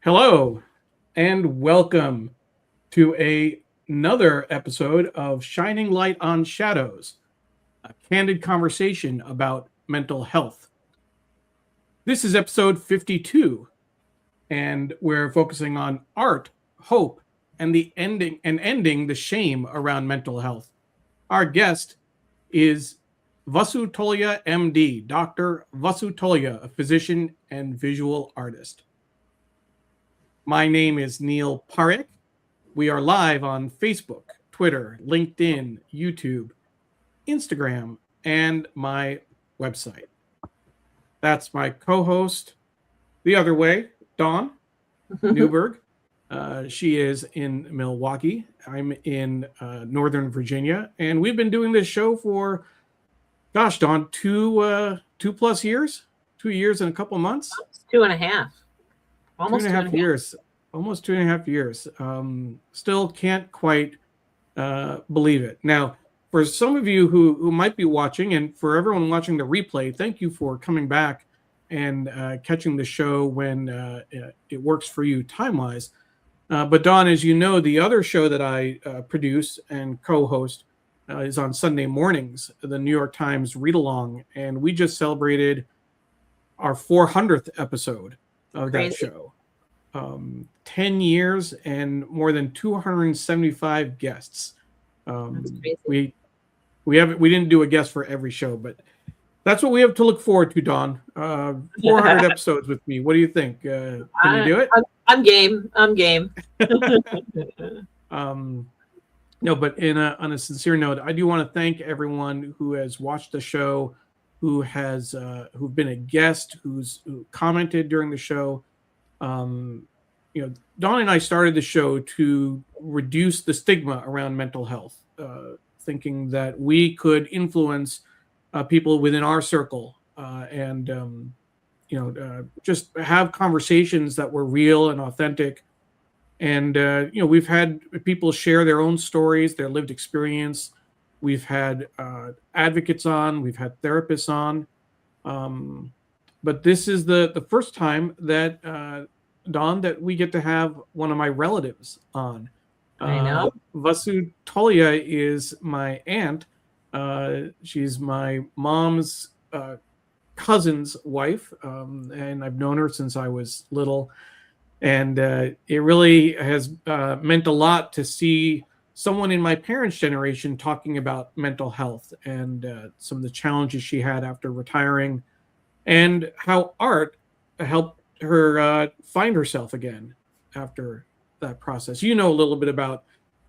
Hello and welcome to another episode of Shining Light on Shadows, a candid conversation about mental health. This is episode 52, and we're focusing on art, hope, and the ending the shame around mental health. Our guest is Vasu Tolia, MD, Dr. Vasu Tolia, a physician and visual artist. My name is Neil Parekh. We are live on Facebook, Twitter, LinkedIn, YouTube, Instagram, and my website. That's my co-host, the other way, Dawn Neuburg. She is in Milwaukee. I'm in Northern Virginia, and we've been doing this show for, Dawn, two plus years, 2 years and a couple months. Two and a half. Almost 2.5 years. Almost 2.5 years. Still can't quite believe it. Now, for some of you who might be watching, and for everyone watching the replay, thank you for coming back and catching the show when it works for you time-wise. But Dawn, as you know, the other show that I produce and co-host is on Sunday mornings, the New York Times read-along, and we just celebrated our 400th episode of that show. 10 years and more than 275 guests. We didn't do a guest for every show, but that's what we have to look forward to, Dawn. 400 episodes with me. What do you think? Can you do it? I'm game. No, but on a sincere note, I do want to thank everyone who has watched the show, who've been a guest, who commented during the show. Dawn and I started the show to reduce the stigma around mental health, thinking that we could influence people within our circle and just have conversations that were real and authentic. And, we've had people share their own stories, their lived experience. We've had advocates on, we've had therapists on. But this is the first time that, Dawn, that we get to have one of my relatives on. I know. Vasu Tolia is my aunt. She's my mom's cousin's wife, and I've known her since I was little. And it really has meant a lot to see someone in my parents' generation talking about mental health and some of the challenges she had after retiring, and how art helped her find herself again after that process. You know a little bit about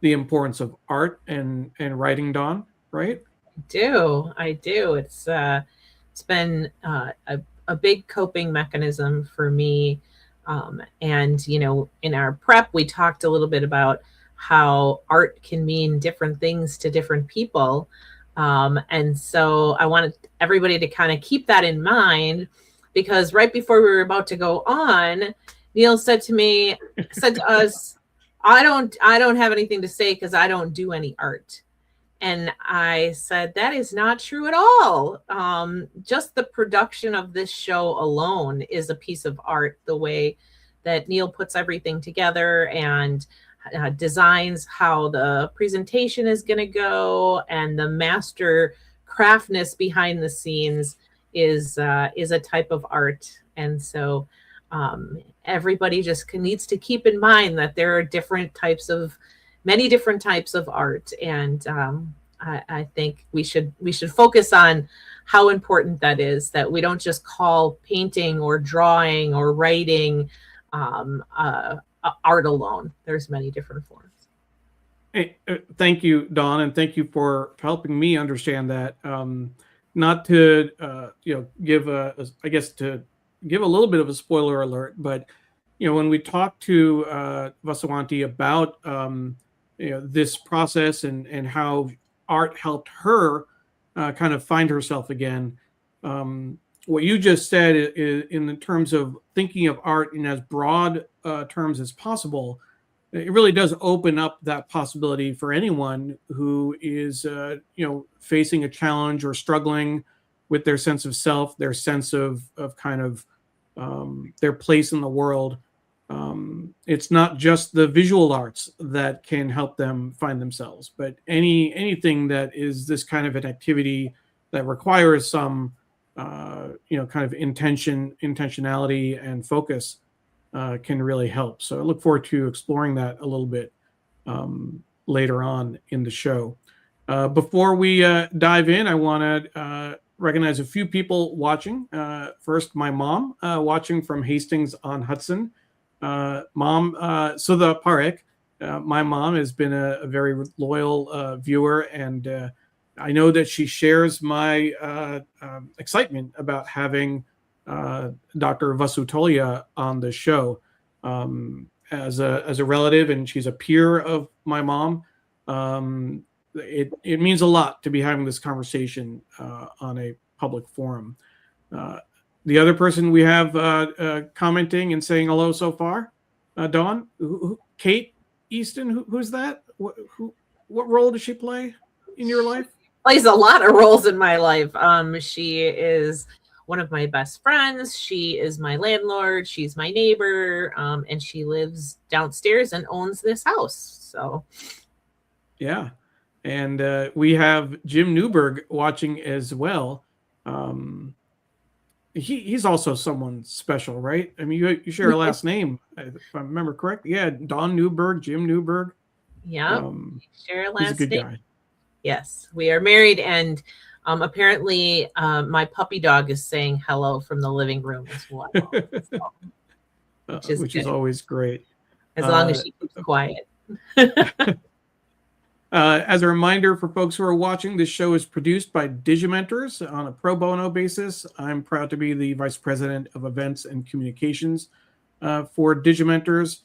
the importance of art and writing, Dawn, right? I do. It's been a big coping mechanism for me. And in our prep, we talked a little bit about how art can mean different things to different people. And so I wanted everybody to kind of keep that in mind, because right before we were about to go on, Neil said to us, I don't have anything to say because I don't do any art. And I said, that is not true at all. Just the production of this show alone is a piece of art, the way that Neil puts everything together and designs how the presentation is going to go, and the master craftness behind the scenes is a type of art. And so everybody just needs to keep in mind that there are many different types of art. And I think we should focus on how important that is, that we don't just call painting or drawing or writing art alone. There's many different forms. Hey, thank you, Dawn, and thank you for helping me understand that. Not to give a little bit of a spoiler alert, but when we talked to Vasuwanti about this process and how art helped her kind of find herself again, what you just said is, in the terms of thinking of art in as broad terms as possible, it really does open up that possibility for anyone who is, facing a challenge or struggling with their sense of self, their sense of kind of their place in the world. It's not just the visual arts that can help them find themselves, but anything that is this kind of an activity that requires some kind of intentionality and focus can really help. So I look forward to exploring that a little bit later on in the show. Before we dive in, I want to recognize a few people watching. First, my mom watching from Hastings on Hudson. Mom, Sudha Parekh, my mom has been a very loyal viewer, and I know that she shares my excitement about having Dr. Vasu Tolia on the show as a relative, and she's a peer of my mom. It means a lot to be having this conversation on a public forum. The other person we have commenting and saying hello so far, Dawn, Kate Easton, who's that? What role does she play in your life? Plays a lot of roles in my life. She is one of my best friends. She is my landlord. She's my neighbor, and she lives downstairs and owns this house. So, yeah, and we have Jim Neuburg watching as well. He's also someone special, right? I mean, you share a last name, if I remember correct. Yeah, Don Neuburg, Jim Neuburg. Yeah, share a last name. He's a good guy. Yes, we are married, and apparently my puppy dog is saying hello from the living room as well, which is always great. As long as she keeps quiet. As a reminder for folks who are watching, this show is produced by Digimentors on a pro bono basis. I'm proud to be the Vice President of Events and Communications for Digimentors.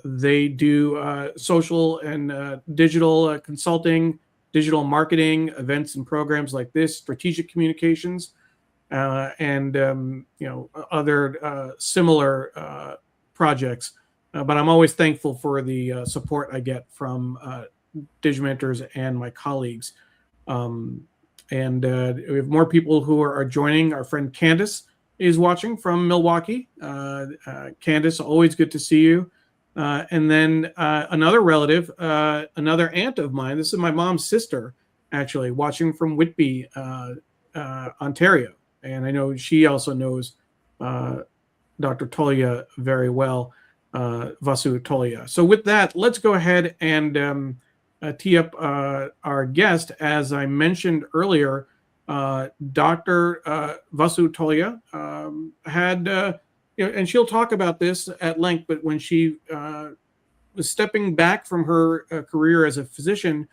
They do social and digital consulting, digital marketing, events and programs like this, strategic communications, and other similar projects. But I'm always thankful for the support I get from Digimentors and my colleagues. And we have more people who are joining. Our friend Candice is watching from Milwaukee. Candice, always good to see you. And then another relative, another aunt of mine, this is my mom's sister, actually, watching from Whitby, Ontario. And I know she also knows Dr. Tolia very well, Vasu Tolia. So with that, let's go ahead and tee up our guest. As I mentioned earlier, Dr. Vasu Tolia had, and she'll talk about this at length, but when she was stepping back from her career as a physician,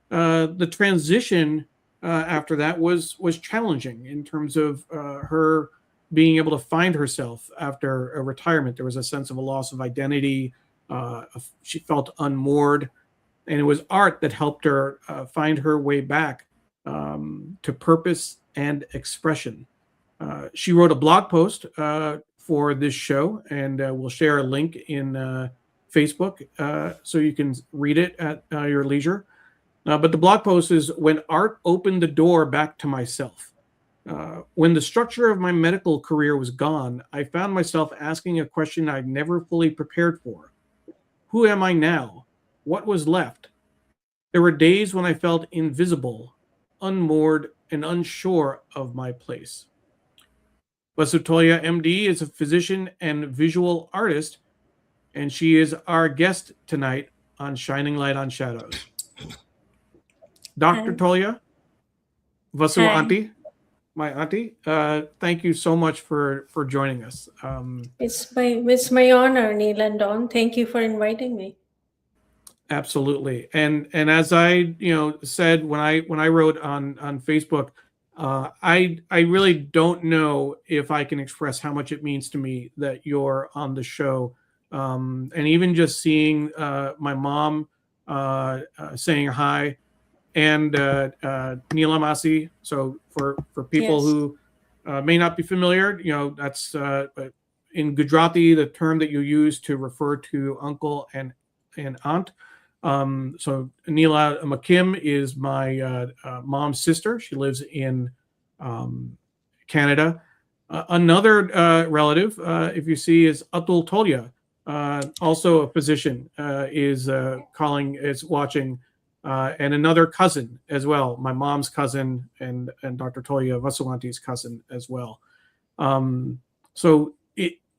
the transition after that was challenging in terms of her being able to find herself after a retirement. There was a sense of a loss of identity. She felt unmoored. And it was art that helped her find her way back to purpose and expression. She wrote a blog post for this show, and we'll share a link in Facebook so you can read it at your leisure. But the blog post is "When Art Opened the Door Back to Myself." When the structure of my medical career was gone, I found myself asking a question I'd never fully prepared for. Who am I now? What was left? There were days when I felt invisible, unmoored, and unsure of my place. Vasu Tolia, MD, is a physician and visual artist, and she is our guest tonight on Shining Light on Shadows. Dr. Tolia, Vasu Auntie, my auntie, thank you so much for joining us. It's my honor, Neil and Dawn. Thank you for inviting me. Absolutely, and as I said when I wrote on Facebook, I really don't know if I can express how much it means to me that you're on the show, and even just seeing my mom saying hi, and Neela Masi. So for people who may not be familiar, that's in Gujarati the term that you use to refer to uncle and aunt. So Neela McKim is my mom's sister. She lives in Canada. Another relative, if you see, is Atul Tolia. also a physician, is watching, and another cousin as well, my mom's cousin, and Dr. Tolia Vasulanti's cousin as well. So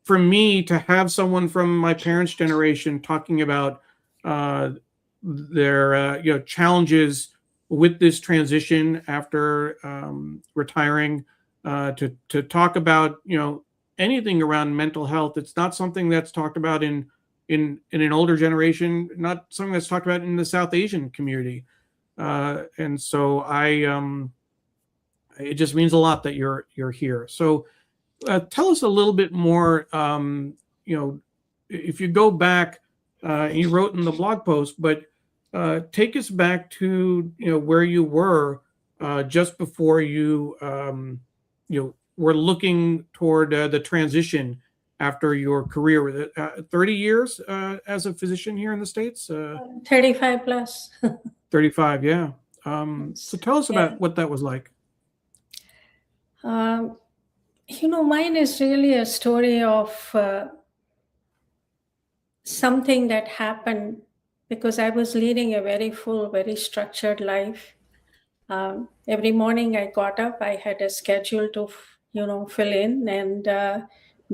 for me to have someone from my parents' generation talking about their challenges with this transition after retiring, to talk about anything around mental health. It's not something that's talked about in an older generation, not something that's talked about in the South Asian community, and so it just means a lot that you're here. So tell us a little bit more. If you go back, you wrote in the blog post, but take us back to where you were just before you were looking toward the transition after your career. Was it 30 years as a physician here in the States? 35 plus. 35, yeah. So tell us about what that was like. Mine is really a story of something that happened because I was leading a very full, very structured life. Every morning I got up, I had a schedule to, fill in and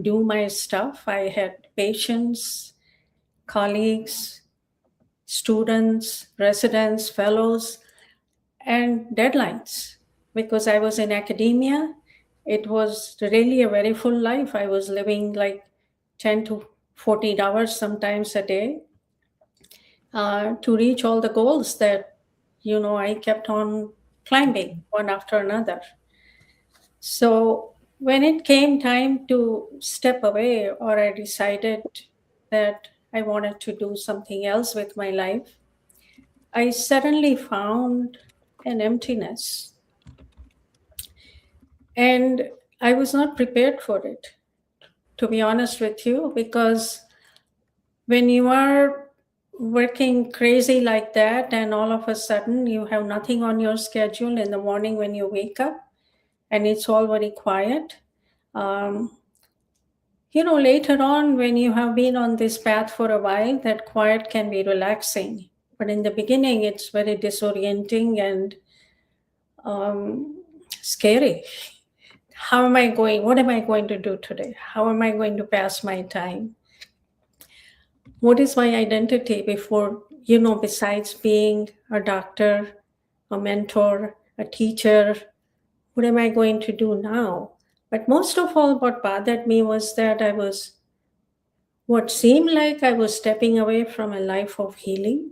do my stuff. I had patients, colleagues, students, residents, fellows, and deadlines. Because I was in academia, it was really a very full life. I was living like 10 to 14 hours sometimes a day to reach all the goals that, I kept on climbing one after another. So when it came time to step away, or I decided that I wanted to do something else with my life, I suddenly found an emptiness. And I was not prepared for it, to be honest with you, because when you are working crazy like that and all of a sudden you have nothing on your schedule in the morning when you wake up and it's all very quiet, later on when you have been on this path for a while, that quiet can be relaxing. But in the beginning, it's very disorienting and scary. What am I going to do today? How am I going to pass my time? What is my identity besides being a doctor, a mentor, a teacher? What am I going to do now? But most of all, what bothered me was that what seemed like I was stepping away from a life of healing,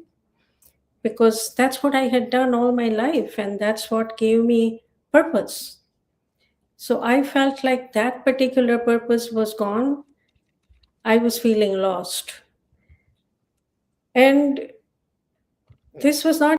because that's what I had done all my life, and that's what gave me purpose. So I felt like that particular purpose was gone. I was feeling lost. And this was not